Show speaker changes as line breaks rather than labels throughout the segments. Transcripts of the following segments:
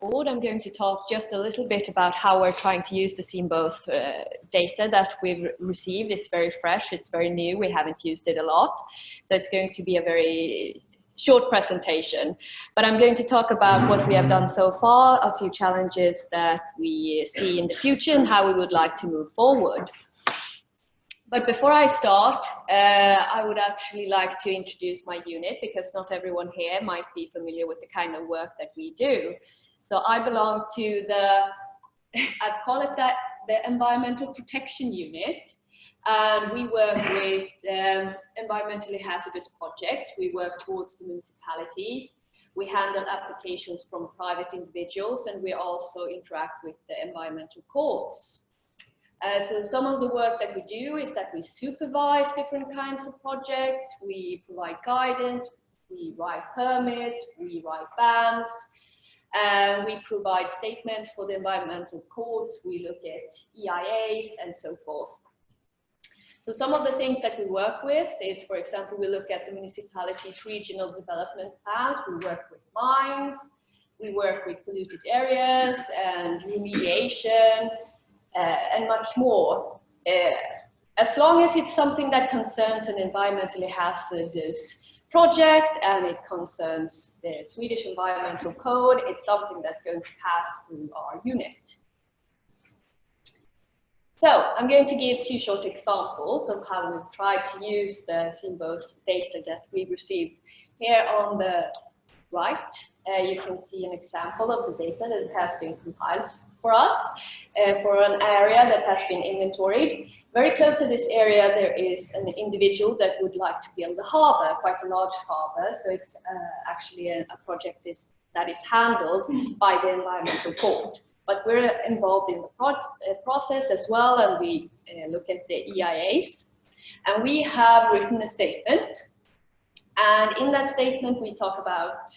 board, I'm going to talk just a little bit about how we're trying to use the SEAmBOTH data that we've received. It's very fresh, it's very new, we haven't used it a lot. So it's going to be a very short presentation. But I'm going to talk about what we have done so far, a few challenges that we see in the future, and how we would like to move forward. But before I start, I would actually like to introduce my unit, because not everyone here might be familiar with the kind of work that we do. So I belong to I'd call it the Environmental Protection Unit. And we work with environmentally hazardous projects. We work towards the municipalities. We handle applications from private individuals, and we also interact with the environmental courts. So some of the work that we do is that we supervise different kinds of projects, we provide guidance, we write permits, we write bans, we provide statements for the environmental courts, we look at EIAs and so forth. So some of the things that we work with is, for example, we look at the municipalities' regional development plans, we work with mines, we work with polluted areas and remediation, and much more. As long as it's something that concerns an environmentally hazardous project and it concerns the Swedish Environmental Code, it's something that's going to pass through our unit. So I'm going to give two short examples of how we've tried to use the SEAmBOTH data that we received. Here on the right, you can see an example of the data that has been compiled for us for an area that has been inventoried. Very close to this area, there is an individual that would like to build a harbour, quite a large harbour. So it's actually a project that is handled by the environmental court. But we're involved in the process as well, and we look at the EIAs. And we have written a statement. And in that statement, we talk about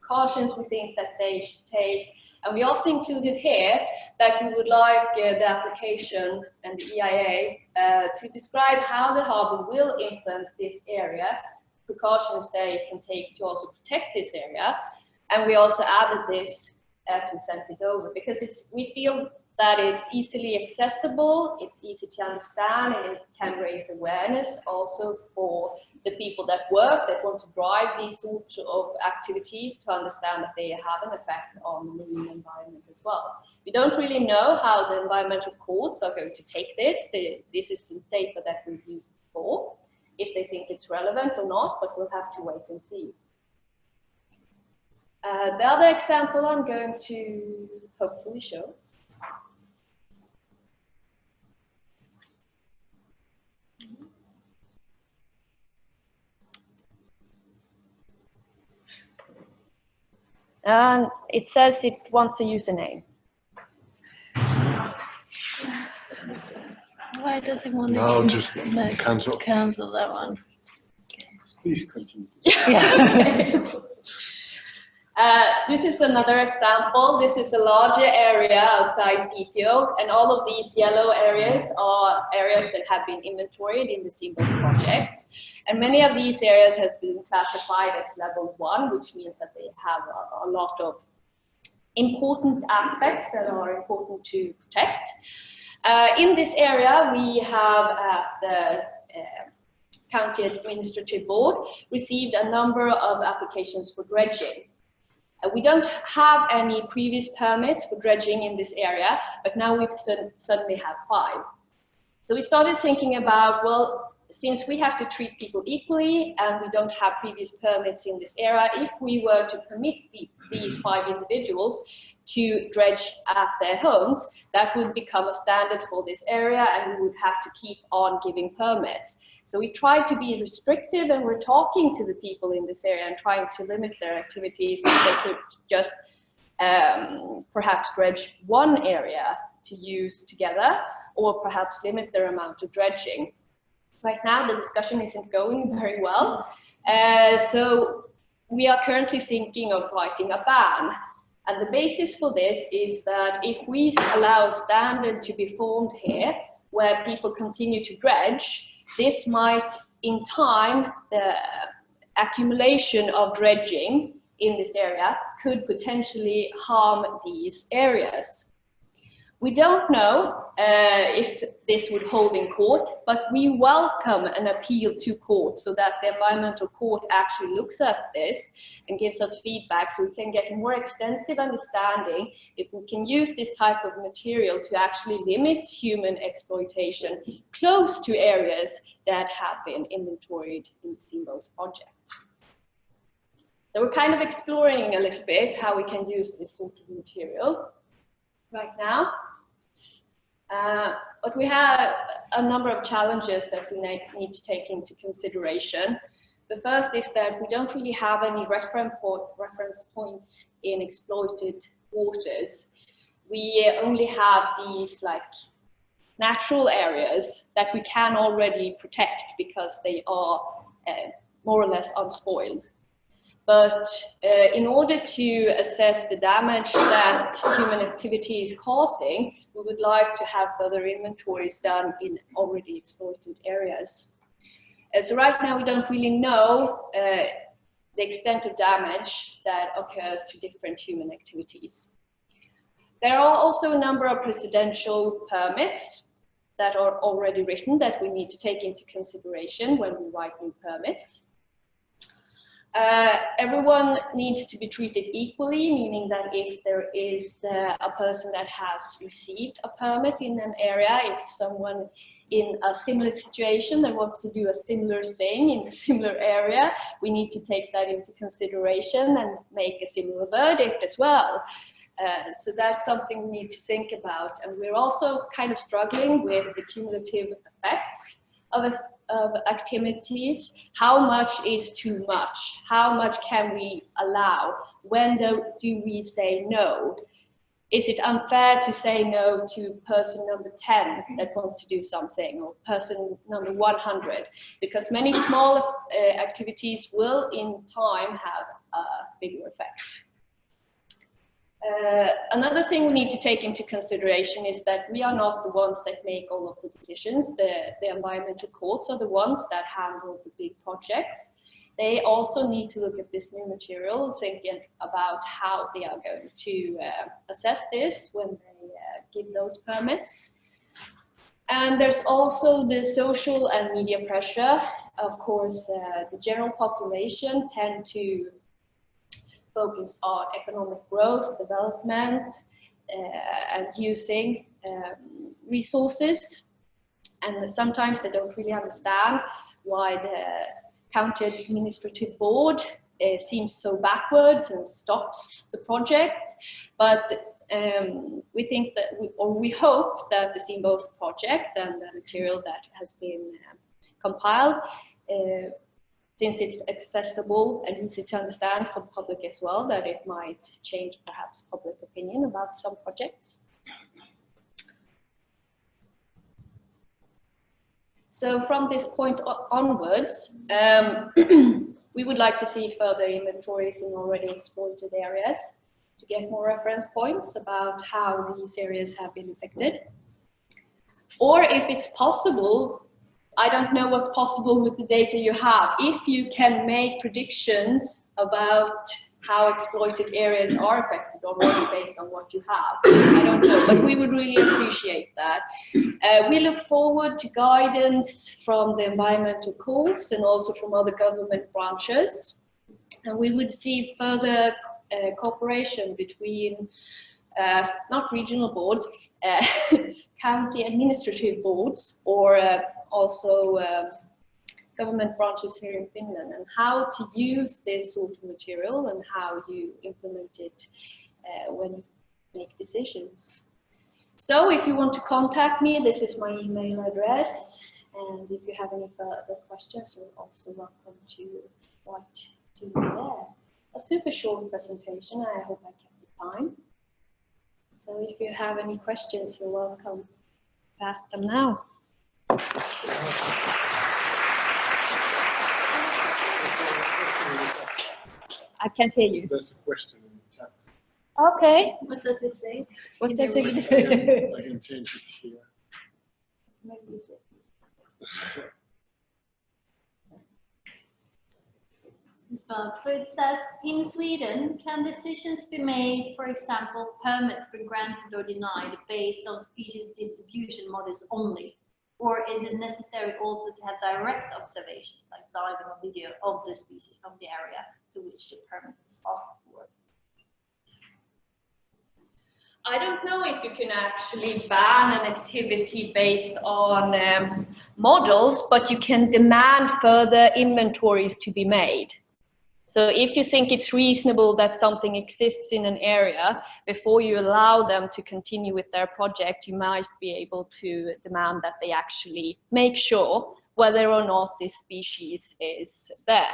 precautions we think that they should take. And we also included here that we would like the application and the EIA to describe how the harbour will influence this area, precautions they can take to also protect this area. And we also added this as we sent it over, because we feel that it's easily accessible, it's easy to understand, and it can raise awareness also for the people that want to drive these sorts of activities, to understand that they have an effect on the marine environment as well. We don't really know how the environmental courts are going to take this. This is some data that we've used before, if they think it's relevant or not, but we'll have to wait and see. The other example I'm going to hopefully show. And it says it wants a username.
Why does it want to?
No, just cancel.
Cancel that one.
Please continue.
Yeah.
This is another example. This is a larger area outside Piteå, and all of these yellow areas are areas that have been inventoried in the SEAmBOTH project. And many of these areas have been classified as level 1, which means that they have a lot of important aspects that are important to protect. In this area, we have at the County Administrative Board received a number of applications for dredging. We don't have any previous permits for dredging in this area, but now we suddenly have 5. So we started thinking about, well, since we have to treat people equally and we don't have previous permits in this area, if we were to permit these 5 individuals to dredge at their homes, that would become a standard for this area, and we would have to keep on giving permits. So we tried to be restrictive, and we're talking to the people in this area and trying to limit their activities. So they could just perhaps dredge one area to use together, or perhaps limit their amount of dredging. Right now, the discussion isn't going very well. So we are currently thinking of writing a ban. And the basis for this is that if we allow a standard to be formed here, where people continue to dredge, this might, in time, the accumulation of dredging in this area could potentially harm these areas. We don't know if this would hold in court, but we welcome an appeal to court so that the environmental court actually looks at this and gives us feedback so we can get more extensive understanding if we can use this type of material to actually limit human exploitation close to areas that have been inventoried in the SEAmBOTH project. So we're kind of exploring a little bit how we can use this sort of material right now. But we have a number of challenges that we need to take into consideration. The first is that we don't really have any reference points in exploited waters. We only have these like natural areas that we can already protect because they are more or less unspoiled. But in order to assess the damage that human activity is causing, we would like to have further inventories done in already exploited areas. So right now we don't really know the extent of damage that occurs to different human activities. There are also a number of presidential permits that are already written that we need to take into consideration when we write new permits. Everyone needs to be treated equally, meaning that if there is a person that has received a permit in an area, if someone in a similar situation that wants to do a similar thing in a similar area, we need to take that into consideration and make a similar verdict as well. So that's something we need to think about. And we're also kind of struggling with the cumulative effects of activities. How much is too much? How much can we allow? When do we say no? Is it unfair to say no to person number 10 that wants to do something, or person number 100? Because many small activities will in time have a bigger effect. Another thing we need to take into consideration is that we are not the ones that make all of the decisions. The environmental courts are the ones that handle the big projects. They also need to look at this new material, thinking about how they are going to assess this when they give those permits. And there's also the social and media pressure. Of course, the general population tend to focus on economic growth, development, and using resources. And sometimes they don't really understand why the county administrative board seems so backwards and stops the project. But we think that, we hope that the SEAmBOTH project and the material that has been compiled, since it's accessible and easy to understand for the public as well, that it might change perhaps public opinion about some projects. So from this point onwards, we would like to see further inventories in already exploited areas to get more reference points about how these areas have been affected. Or if it's possible, I don't know what's possible with the data you have. If you can make predictions about how exploited areas are affected already based on what you have, I don't know, but we would really appreciate that. We look forward to guidance from the environmental courts and also from other government branches. And we would see further cooperation between, not regional boards, county administrative boards, or also government branches here in Finland, and how to use this sort of material and how you implement it when you make decisions. So if you want to contact me, this is my email address, and if you have any further questions, you're also welcome to write to me there. A super short presentation, I hope I kept the time. So if you have any questions, you're welcome to ask them now. I can't hear you.
There's a question in the chat.
Okay.
What does it say?
What does it
I
say?
can change it here.
Maybe it's it.
So it says, in Sweden, can decisions be made, for example, permits be granted or denied based on species distribution models only? Or is it necessary also to have direct observations, like diving or video of the species from the area to which the permit is asked for?
I don't know if you can actually ban an activity based on models, but you can demand further inventories to be made. So if you think it's reasonable that something exists in an area, before you allow them to continue with their project, you might be able to demand that they actually make sure whether or not this species is there.